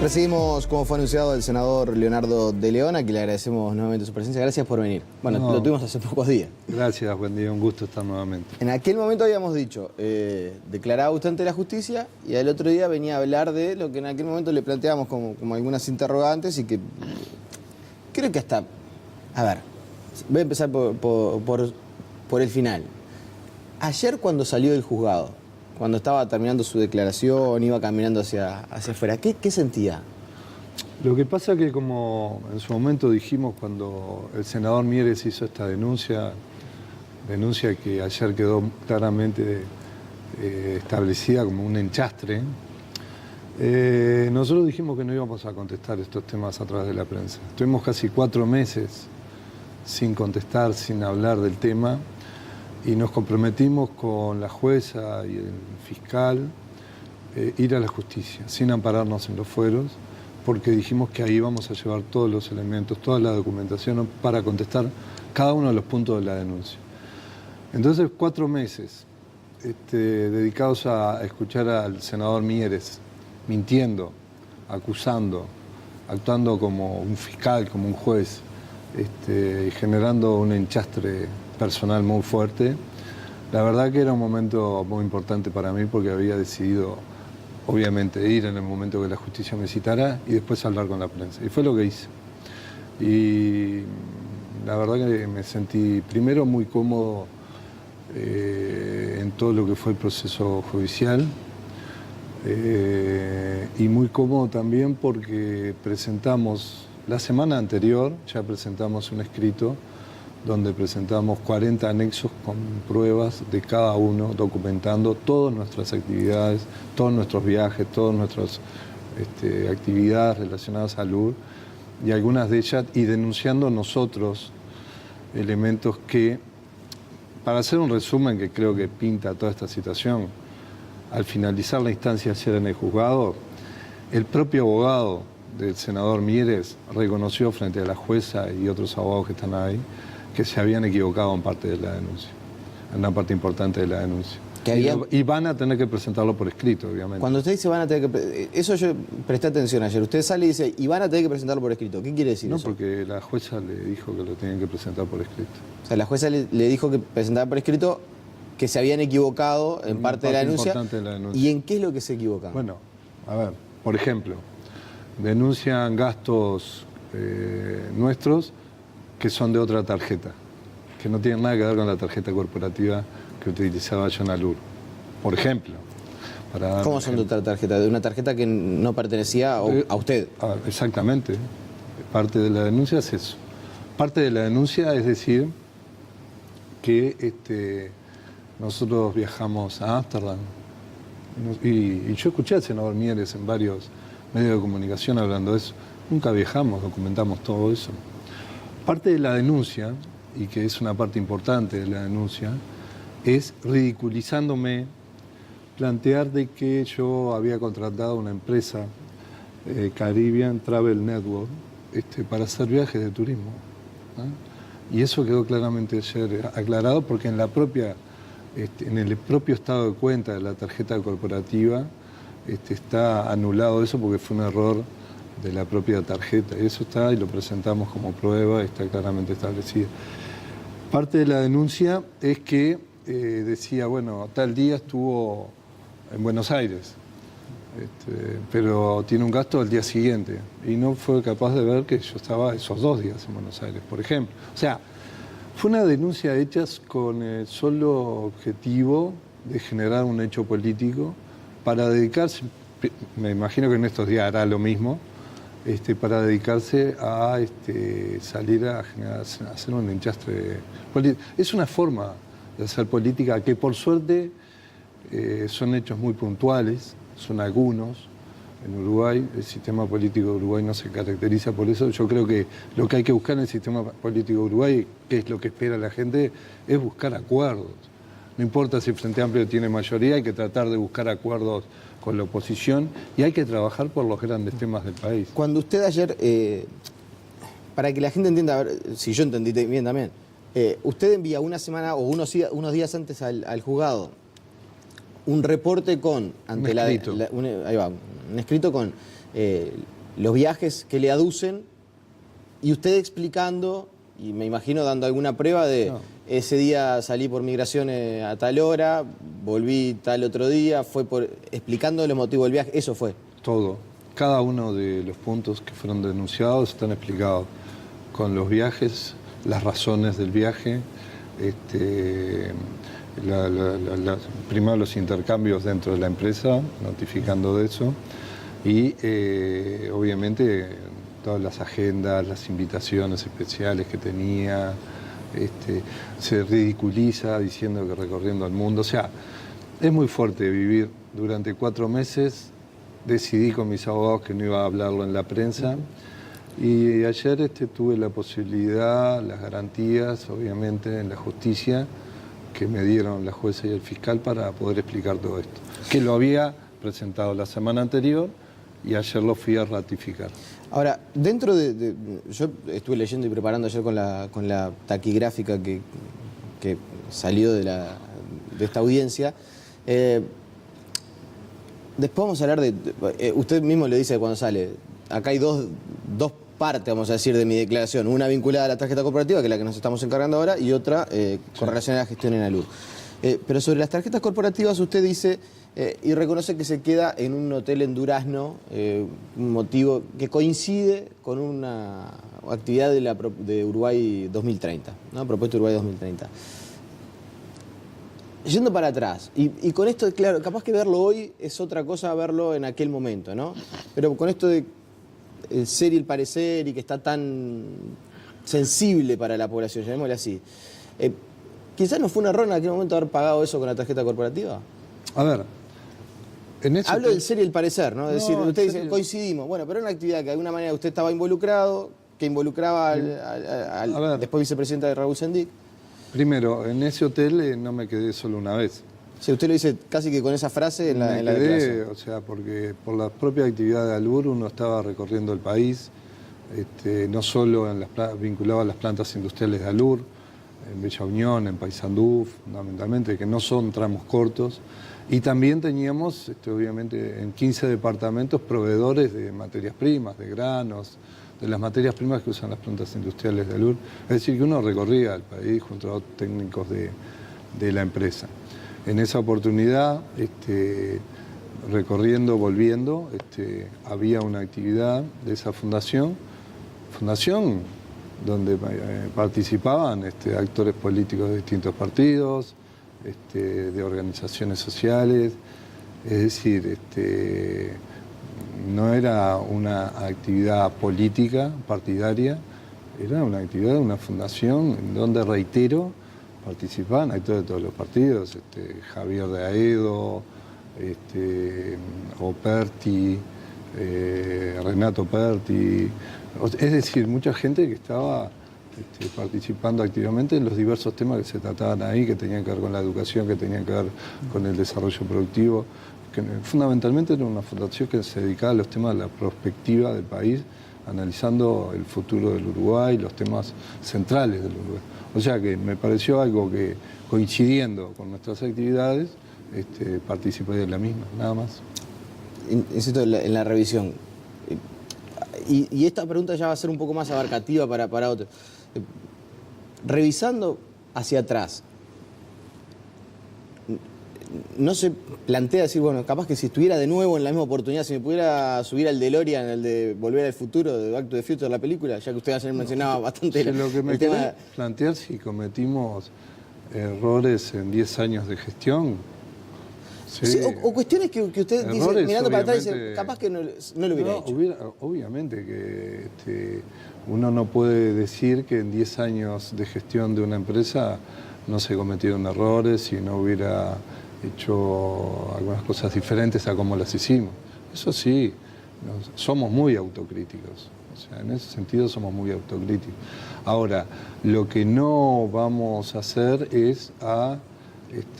Recibimos, como fue anunciado, el senador Leonardo de León, a quien le agradecemos nuevamente su presencia. Gracias por venir. Bueno, lo tuvimos hace pocos días. Gracias, buen día, un gusto estar nuevamente. En aquel momento habíamos dicho, declaraba usted ante la justicia, y al otro día venía a hablar de lo que en aquel momento le planteamos como algunas interrogantes y que creo que hasta... A ver, voy a empezar por el final. Ayer cuando salió del juzgado, cuando estaba terminando su declaración, iba caminando hacia afuera, ¿qué sentía? Lo que pasa es que, como en su momento dijimos cuando el senador Mieres hizo esta denuncia que ayer quedó claramente establecida como un enchastre, nosotros dijimos que no íbamos a contestar estos temas a través de la prensa. Estuvimos casi 4 meses sin contestar, sin hablar del tema, y nos comprometimos con la jueza y el fiscal ir a la justicia, sin ampararnos en los fueros, porque dijimos que ahí íbamos a llevar todos los elementos, toda la documentación para contestar cada uno de los puntos de la denuncia. Entonces, 4 meses dedicados a escuchar al senador Mieres mintiendo, acusando, actuando como un fiscal, como un juez, y generando un enchastre personal muy fuerte. La verdad que era un momento muy importante para mí, porque había decidido, obviamente, ir en el momento que la justicia me citara y después hablar con la prensa. Y fue lo que hice. Y la verdad que me sentí primero muy cómodo en todo lo que fue el proceso judicial, y muy cómodo también porque presentamos, la semana anterior ya presentamos un escrito donde presentamos 40 anexos con pruebas de cada uno, documentando todas nuestras actividades, todos nuestros viajes, todas nuestras actividades relacionadas a salud, y algunas de ellas, y denunciando nosotros elementos que, para hacer un resumen que creo que pinta toda esta situación, al finalizar la instancia ayer en el juzgado, el propio abogado del senador Mieres reconoció frente a la jueza y otros abogados que están ahí que se habían equivocado en parte de la denuncia, en una parte importante de la denuncia. Y van a tener que presentarlo por escrito, obviamente. Cuando usted dice van a tener que... Eso yo presté atención ayer. Usted sale y dice, y van a tener que presentarlo por escrito. ¿Qué quiere decir eso? No, porque la jueza le dijo que lo tenían que presentar por escrito. O sea, la jueza le dijo que presentara por escrito que se habían equivocado en parte de la denuncia. ¿Y en qué es lo que se equivocan? Bueno, a ver, por ejemplo, denuncian gastos nuestros que son de otra tarjeta, que no tienen nada que ver con la tarjeta corporativa que utilizaba John Alur, por ejemplo. ¿Cómo son de otra tarjeta? ¿De una tarjeta que no pertenecía a usted? Exactamente. Parte de la denuncia es eso. Parte de la denuncia es decir que nosotros viajamos a Ámsterdam, y yo escuché al senador Mieres en varios medios de comunicación hablando de eso. Nunca viajamos, documentamos todo eso. Parte de la denuncia, y que es una parte importante de la denuncia, es ridiculizándome, plantear de que yo había contratado una empresa, Caribbean Travel Network, para hacer viajes de turismo, ¿no? Y eso quedó claramente ayer aclarado, porque en el propio estado de cuenta de la tarjeta corporativa está anulado eso, porque fue un error de la propia tarjeta. Y eso está, y lo presentamos como prueba, está claramente establecido. Parte de la denuncia es que decía, bueno, tal día estuvo en Buenos Aires, pero tiene un gasto al día siguiente, y no fue capaz de ver que yo estaba esos 2 días en Buenos Aires, por ejemplo. O sea, fue una denuncia hecha con el solo objetivo de generar un hecho político para dedicarse, me imagino que en estos días hará lo mismo, para dedicarse a salir a hacer un enchastre político. Es una forma de hacer política que, por suerte, son hechos muy puntuales, son algunos. En Uruguay, el sistema político de Uruguay no se caracteriza por eso. Yo creo que lo que hay que buscar en el sistema político de Uruguay, que es lo que espera la gente, es buscar acuerdos. No importa si el Frente Amplio tiene mayoría, hay que tratar de buscar acuerdos con la oposición, y hay que trabajar por los grandes temas del país. Cuando usted ayer, para que la gente entienda, a ver si yo entendí bien también, usted envía una semana o unos días antes al juzgado un reporte con, ante un escrito. Ahí va, un escrito con los viajes que le aducen y usted explicando, y me imagino dando alguna prueba de ese día salí por migraciones a tal hora, volví tal otro día, explicando los motivos del viaje, eso fue. Todo. Cada uno de los puntos que fueron denunciados están explicados con los viajes, las razones del viaje, primero los intercambios dentro de la empresa, notificando de eso, y obviamente todas las agendas, las invitaciones especiales que tenía, se ridiculiza diciendo que recorriendo el mundo. O sea, es muy fuerte vivir durante 4 meses. Decidí con mis abogados que no iba a hablarlo en la prensa. Y ayer tuve la posibilidad, las garantías, obviamente, en la justicia, que me dieron la jueza y el fiscal para poder explicar todo esto. Que lo había presentado la semana anterior y ayer lo fui a ratificar. Ahora, dentro yo estuve leyendo y preparando ayer con la taquigráfica que salió de esta audiencia. Después vamos a hablar usted mismo le dice cuando sale, acá hay dos parte, vamos a decir, de mi declaración. Una vinculada a la tarjeta corporativa, que es la que nos estamos encargando ahora, y otra con relación a la gestión en ALUR. Pero sobre las tarjetas corporativas usted dice, y reconoce que se queda en un hotel en Durazno, un motivo que coincide con una actividad de Uruguay 2030, ¿no? Propuesta Uruguay 2030. Yendo para atrás, y con esto, claro, capaz que verlo hoy es otra cosa verlo en aquel momento, ¿no? Pero con esto de el ser y el parecer y que está tan sensible para la población, llamémosle así, quizás no fue un error en aquel momento haber pagado eso con la tarjeta corporativa. A ver, hablo del ser y el parecer, ¿no? Es decir, usted dice, coincidimos, bueno, pero era una actividad que de alguna manera usted estaba involucrado, que involucraba al después vicepresidente de Raúl Sendic. Primero, en ese hotel no me quedé solo una vez. Sí, usted lo dice casi que con esa frase en la declaración. O sea, porque por la propia actividad de ALUR uno estaba recorriendo el país, no solo vinculado a las plantas industriales de ALUR, en Bella Unión, en Paysandú, fundamentalmente, que no son tramos cortos. Y también teníamos, obviamente, en 15 departamentos proveedores de materias primas, de granos, de las materias primas que usan las plantas industriales de ALUR. Es decir, que uno recorría el país junto a otros técnicos de la empresa. En esa oportunidad, recorriendo, volviendo, había una actividad de esa fundación donde participaban actores políticos de distintos partidos, de organizaciones sociales, es decir, no era una actividad política, partidaria, era una actividad de una fundación en donde, reitero, participaban actores de todos los partidos, Javier de Aedo, Operti, Renato Perti, es decir, mucha gente que estaba participando activamente en los diversos temas que se trataban ahí, que tenían que ver con la educación, que tenían que ver con el desarrollo productivo, que fundamentalmente era una fundación que se dedicaba a los temas de la prospectiva del país, analizando el futuro del Uruguay, los temas centrales del Uruguay. O sea que me pareció algo que, coincidiendo con nuestras actividades, participé de la misma, nada más. Insisto, en la revisión. Y esta pregunta ya va a ser un poco más abarcativa para otros. Revisando hacia atrás, ¿no se plantea decir, bueno, capaz que si estuviera de nuevo en la misma oportunidad, si me pudiera subir al DeLorean, el de Volver al Futuro, de Back to the Future, la película, ya que usted ayer mencionaba bastante lo que me queda plantear si cometimos errores en 10 años de gestión. Sí, o cuestiones que usted dice, mirando para atrás, dice, capaz que no lo hubiera hecho. Obviamente que uno no puede decir que en 10 años de gestión de una empresa no se cometieron errores y no hubiera hecho algunas cosas diferentes a como las hicimos. Eso sí, somos muy autocríticos. O sea, en ese sentido somos muy autocríticos. Ahora, lo que no vamos a hacer es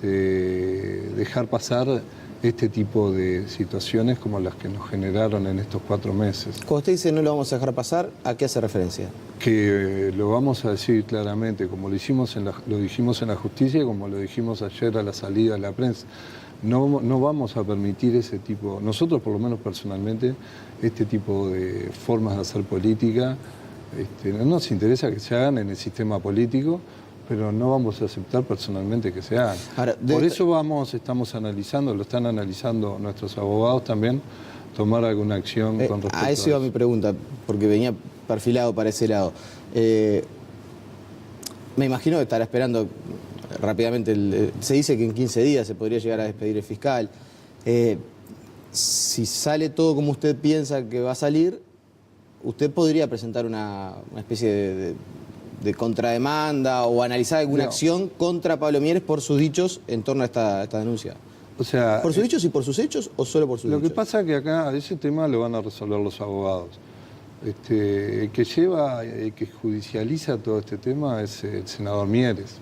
dejar pasar este tipo de situaciones como las que nos generaron en estos 4 meses. Cuando usted dice no lo vamos a dejar pasar, ¿a qué hace referencia? Que lo vamos a decir claramente, como lo dijimos en la justicia y como lo dijimos ayer a la salida de la prensa. No vamos a permitir ese tipo, nosotros por lo menos personalmente, este tipo de formas de hacer política. No nos interesa que se hagan en el sistema político, pero no vamos a aceptar personalmente que se hagan. Ahora, por eso estamos analizando, lo están analizando nuestros abogados también, tomar alguna acción con respecto a eso iba mi pregunta, porque venía perfilado para ese lado. Me imagino que estará esperando rápidamente, se dice que en 15 días se podría llegar a despedir el fiscal. Si sale todo como usted piensa que va a salir, usted podría presentar una especie de contrademanda o analizar alguna acción contra Pablo Mieres por sus dichos en torno a esta denuncia. O sea, ¿por sus dichos y por sus hechos o solo por sus dichos? Lo que pasa es que acá ese tema lo van a resolver los abogados. El que lleva, el que judicializa todo este tema es el senador Mieres.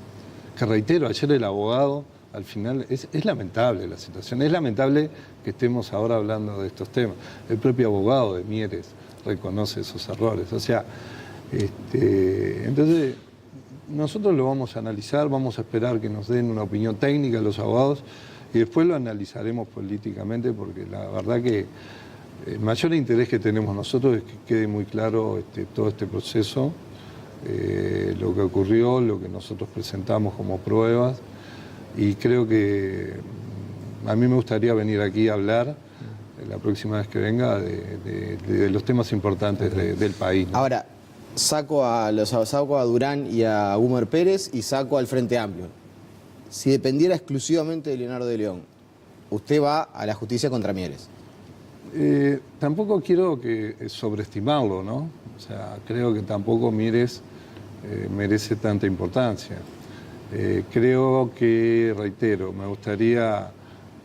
Que reitero, ayer el abogado, al final, es lamentable la situación, es lamentable que estemos ahora hablando de estos temas. El propio abogado de Mieres reconoce esos errores. O sea, entonces, nosotros lo vamos a analizar, vamos a esperar que nos den una opinión técnica los abogados y después lo analizaremos políticamente, porque la verdad que el mayor interés que tenemos nosotros es que quede muy claro todo este proceso, lo que ocurrió, lo que nosotros presentamos como pruebas, y creo que a mí me gustaría venir aquí a hablar la próxima vez que venga de los temas importantes del país, ¿no? Ahora, saco a Durán y a Gumer Pérez y saco al Frente Amplio. Si dependiera exclusivamente de Leonardo de León, usted va a la justicia contra Mieres. Tampoco quiero sobreestimarlo, ¿no? O sea, creo que tampoco Mieres merece tanta importancia. Creo que, reitero, me gustaría,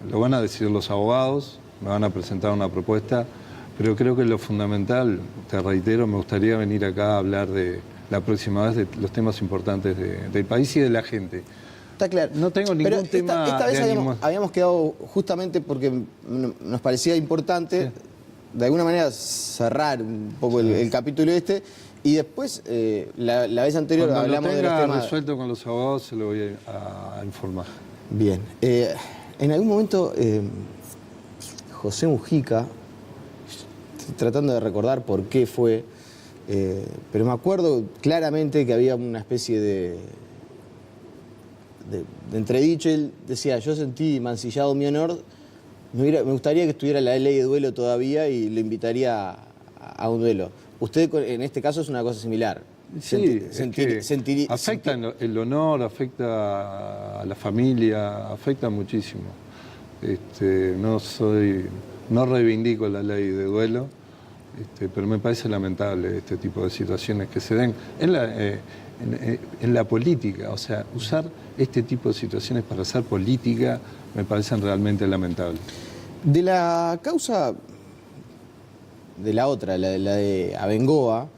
lo van a decidir los abogados, me van a presentar una propuesta, pero creo que lo fundamental, te reitero, me gustaría venir acá a hablar la próxima vez de los temas importantes del país y de la gente. Está claro. No tengo ningún tema. Esta vez habíamos quedado justamente porque nos parecía importante, de alguna manera, cerrar un poco el capítulo y después, la vez anterior Cuando hablamos lo de los temas. resuelto con los abogados, se lo voy a informar. Bien. En algún momento, José Mujica, estoy tratando de recordar por qué fue, pero me acuerdo claramente que había una especie de entredicho. Él decía: yo sentí mancillado mi honor, me gustaría que estuviera la ley de duelo todavía y lo invitaría a un duelo. Usted en este caso es una cosa similar. Sí, afecta el honor, afecta a la familia, afecta muchísimo. No reivindico la ley de duelo, pero me parece lamentable este tipo de situaciones que se den en la política. O sea, usar este tipo de situaciones para hacer política me parecen realmente lamentables. De la causa de la otra, la de Abengoa,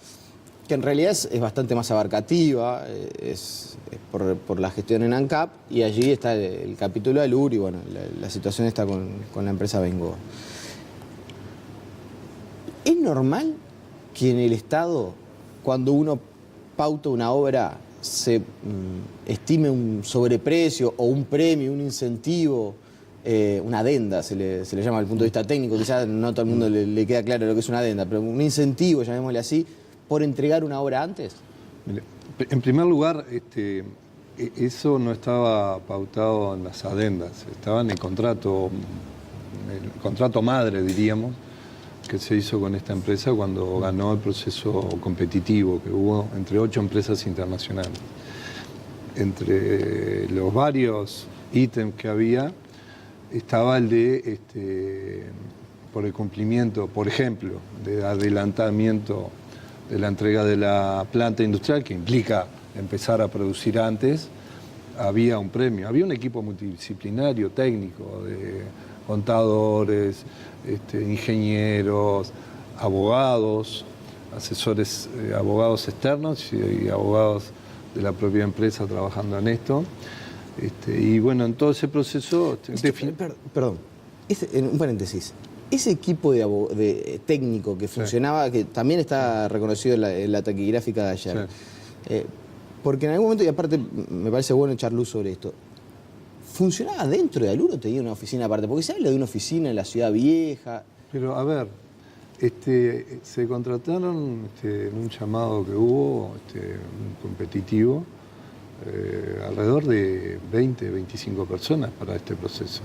que en realidad es bastante más abarcativa, es por la gestión en ANCAP, y allí está el capítulo de Alur, y bueno, la situación está con la empresa Abengoa. ¿Es normal que en el Estado, cuando uno pauta una obra, se estime un sobreprecio o un premio, un incentivo, una adenda, se le llama desde el punto de vista técnico? Quizás no a todo el mundo le queda claro lo que es una adenda, pero un incentivo, llamémosle así, por entregar una obra antes? En primer lugar, eso no estaba pautado en las adendas, estaba en el contrato madre, diríamos, que se hizo con esta empresa cuando ganó el proceso competitivo que hubo entre 8 empresas internacionales. Entre los varios ítems que había, estaba el de, por el cumplimiento, por ejemplo, de adelantamiento de la entrega de la planta industrial, que implica empezar a producir antes. Había un premio, había un equipo multidisciplinario, técnico, de contadores, ingenieros, abogados, asesores, abogados externos y abogados de la propia empresa trabajando en esto. Y bueno, en todo ese proceso... Perdón, en un paréntesis, ese equipo de técnico que funcionaba, que también está reconocido en la taquigráfica de ayer, porque en algún momento, y aparte me parece bueno echar luz sobre esto, ¿funcionaba dentro de Alur o tenía una oficina aparte? Porque se habla de una oficina en la Ciudad Vieja. Pero a ver, se contrataron en un llamado que hubo, un competitivo, alrededor de 20, 25 personas para este proceso.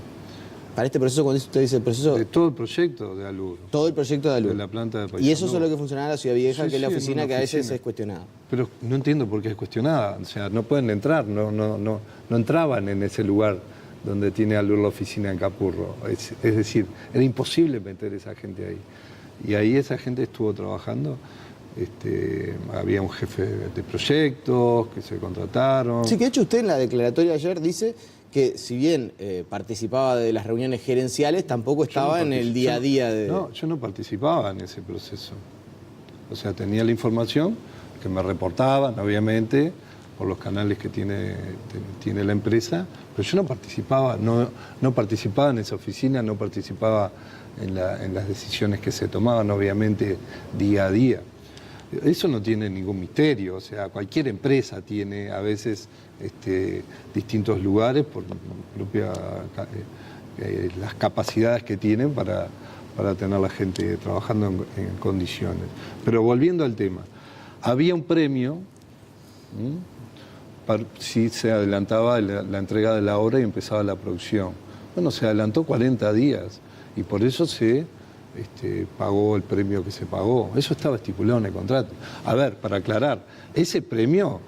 Para este proceso, cuando usted dice el proceso... De todo el proyecto de Alur. Todo el proyecto de Alur. De la planta de Paysandú. Y eso es lo que funcionaba en la Ciudad Vieja, Sí, que es la sí, oficina que a veces es cuestionada. Pero no entiendo por qué es cuestionada. O sea, no pueden entrar, no entraban en ese lugar donde tiene Alur la oficina en Capurro. Es decir, era imposible meter a esa gente ahí. Y ahí esa gente estuvo trabajando. Había un jefe de proyectos que se contrataron. Sí, que de hecho usted en la declaratoria de ayer dice que si bien participaba de las reuniones gerenciales, tampoco estaba en el día a día de... No, yo no participaba en ese proceso. O sea, tenía la información que me reportaban, obviamente, por los canales que tiene la empresa, pero yo no participaba, no participaba en esa oficina, no participaba en las decisiones que se tomaban, obviamente, día a día. Eso no tiene ningún misterio, o sea, cualquier empresa tiene a veces distintos lugares por las capacidades que tienen para tener la gente trabajando en condiciones. Pero volviendo al tema, había un premio si se adelantaba la entrega de la obra y empezaba la producción. Bueno, se adelantó 40 días y por eso se pagó el premio que se pagó. Eso estaba estipulado en el contrato. A ver, para aclarar, ese premio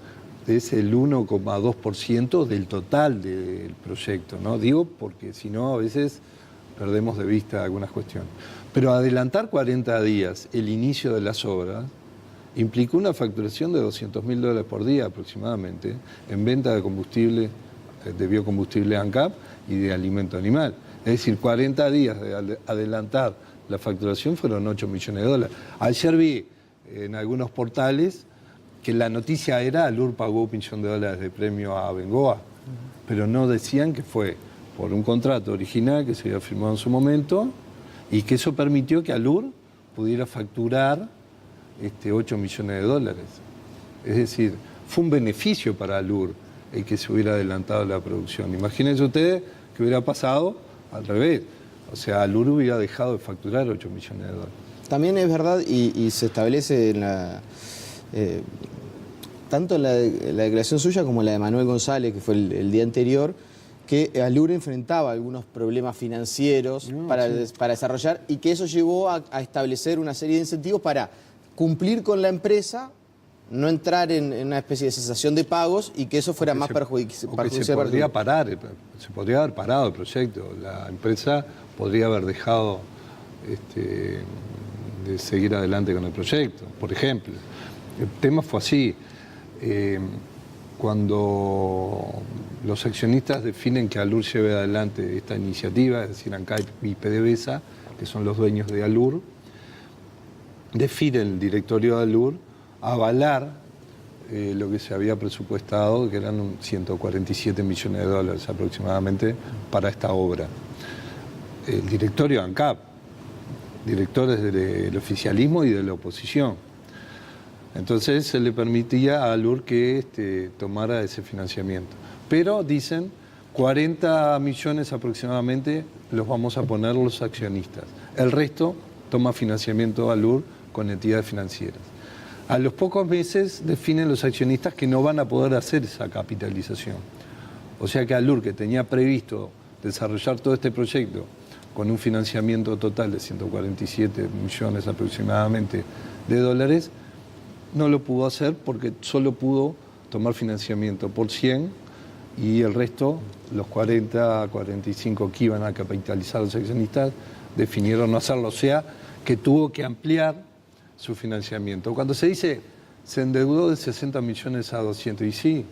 es el 1,2% del total del proyecto, ¿no? Digo porque si no a veces perdemos de vista algunas cuestiones. Pero adelantar 40 días el inicio de las obras implicó una facturación de $200.000 por día aproximadamente en venta de combustible, de biocombustible ANCAP y de alimento animal. Es decir, 40 días de adelantar la facturación fueron $8 millones. Ayer vi en algunos portales que la noticia era Alur pagó $1 millón de premio a Bengoa, pero no decían que fue por un contrato original que se había firmado en su momento y que eso permitió que Alur pudiera facturar $8 millones. Es decir, fue un beneficio para Alur el que se hubiera adelantado la producción. Imagínense ustedes que hubiera pasado al revés. O sea, Alur hubiera dejado de facturar $8 millones. También es verdad y se establece en tanto en la declaración suya como en la de Manuel González, que fue el día anterior, que Alur enfrentaba algunos problemas financieros para desarrollar y que eso llevó a establecer una serie de incentivos para cumplir con la empresa, no entrar en una especie de cesación de pagos y que eso fuera más perjudicial. Se podría haber parado el proyecto. La empresa podría haber dejado de seguir adelante con el proyecto, por ejemplo. El tema fue así. Cuando los accionistas definen que Alur lleve adelante esta iniciativa, es decir, ANCAP y PDVSA, que son los dueños de Alur, define el directorio de Alur avalar lo que se había presupuestado, que eran $147 millones aproximadamente para esta obra. El directorio de ANCAP, directores del oficialismo y de la oposición. Entonces se le permitía a Alur que tomara ese financiamiento. Pero dicen 40 millones aproximadamente los vamos a poner los accionistas. El resto toma financiamiento Alur con entidades financieras. A los pocos meses definen los accionistas que no van a poder hacer esa capitalización. O sea que Alur, que tenía previsto desarrollar todo este proyecto con un financiamiento total de 147 millones aproximadamente de dólares, no lo pudo hacer porque solo pudo tomar financiamiento por 100 y el resto, los 40, 45 que iban a capitalizar los accionistas, definieron no hacerlo. O sea, que tuvo que ampliar su financiamiento. Cuando se dice se endeudó de 60 millones a 200, y sí,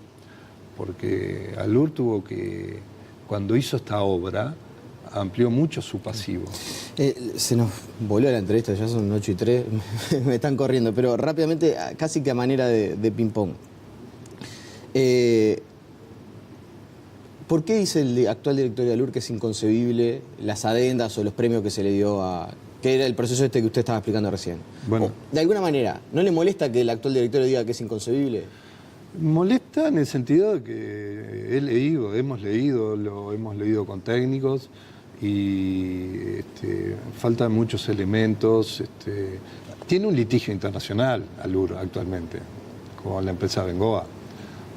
porque Alur tuvo que, cuando hizo esta obra, amplió mucho su pasivo. Se nos voló la entrevista, ya son 8:03, me están corriendo, pero rápidamente, casi que a manera de ping-pong. ¿Por qué dice el actual directorio de ALUR que es inconcebible las adendas o los premios que se le dio a... que era el proceso este que usted estaba explicando recién? Bueno. O, de alguna manera, ¿no le molesta que el actual directorio diga que es inconcebible? Molesta en el sentido de que hemos leído con técnicos y faltan muchos elementos. Tiene un litigio internacional ALUR actualmente con la empresa Bengoa.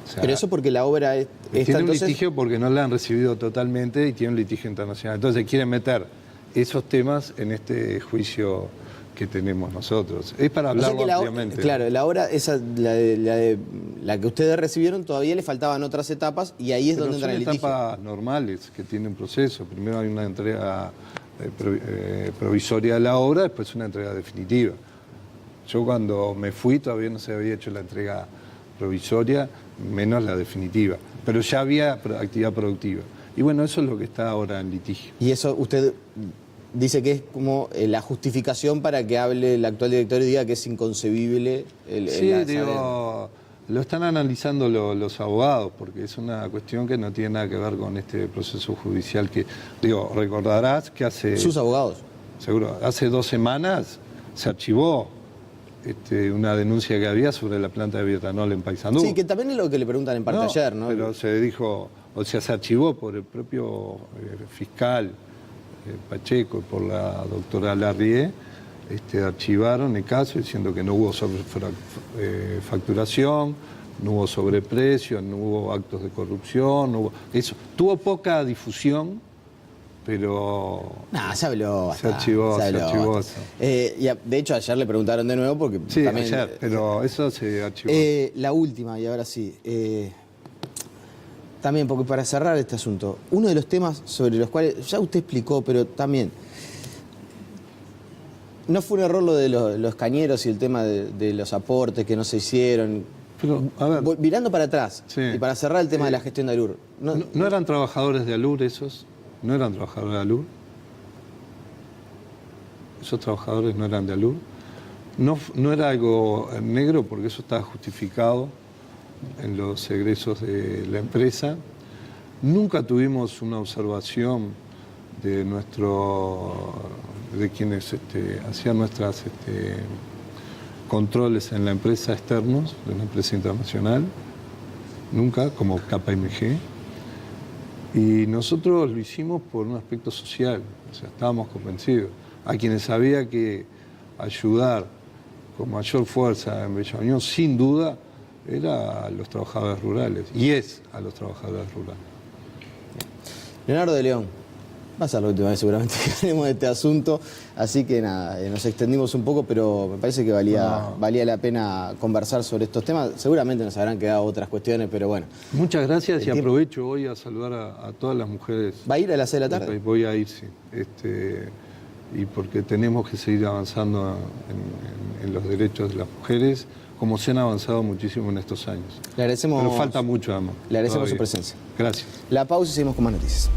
O sea, pero eso porque la obra es... tiene un litigio porque no la han recibido totalmente y tiene un litigio internacional. Entonces quieren meter esos temas en este juicio que tenemos nosotros. Es para hablarlo ampliamente. Claro, la obra, la que ustedes recibieron, todavía le faltaban otras etapas y ahí es Pero donde entra el son litigio. etapas normales que tienen un proceso. Primero hay una entrega provisoria de la obra, después una entrega definitiva. Yo cuando me fui todavía no se había hecho la entrega provisoria, menos la definitiva. Pero ya había actividad productiva. Y bueno, eso es lo que está ahora en litigio. Y eso usted dice que es como la justificación para que hable el actual directorio y diga que es inconcebible Sí, digo, lo están analizando los abogados, porque es una cuestión que no tiene nada que ver con este proceso judicial que, digo, recordarás que hace... Sus abogados. Seguro, hace 2 semanas se archivó una denuncia que había sobre la planta de bioetanol en Paysandú. Sí, que también es lo que le preguntan en parte ayer, ¿no? Pero se dijo, o sea, se archivó por el propio fiscal Pacheco y por la doctora Larrié, archivaron el caso diciendo que no hubo facturación, no hubo sobreprecio, no hubo actos de corrupción, no hubo... Eso. Tuvo poca difusión, pero... No, se habló. Se archivó eso. De hecho, ayer le preguntaron de nuevo porque sí, también... ayer, pero eso se archivó. La última, y ahora sí. También, porque para cerrar este asunto, uno de los temas sobre los cuales ya usted explicó, pero también... ¿No fue un error lo de los cañeros y el tema de los aportes que no se hicieron? Pero, a ver, mirando para atrás, sí, y para cerrar el tema de la gestión de ALUR. ¿No eran trabajadores de ALUR esos? ¿No eran trabajadores de ALUR? ¿Esos trabajadores no eran de ALUR? No era algo negro porque eso estaba justificado en los egresos de la empresa. Nunca tuvimos una observación de quienes hacían nuestras controles en la empresa externos, de una empresa internacional, nunca, como KPMG. Y nosotros lo hicimos por un aspecto social, o sea, estábamos convencidos. A quienes había que ayudar con mayor fuerza en Bella Unión, sin duda, era a los trabajadores rurales, y es a los trabajadores rurales. Leonardo de León, va a ser la última vez seguramente que hablemos de este asunto, así que nada, nos extendimos un poco, pero me parece que valía la pena conversar sobre estos temas. Seguramente nos habrán quedado otras cuestiones, pero bueno. Muchas gracias y aprovecho hoy a saludar a todas las mujeres. ¿Va a ir a las 6 de la tarde? Voy a ir, sí. Y porque tenemos que seguir avanzando en los derechos de las mujeres, como se han avanzado muchísimo en estos años. Le agradecemos, pero falta mucho, además. Le agradecemos su presencia. Gracias. La pausa y seguimos con más noticias.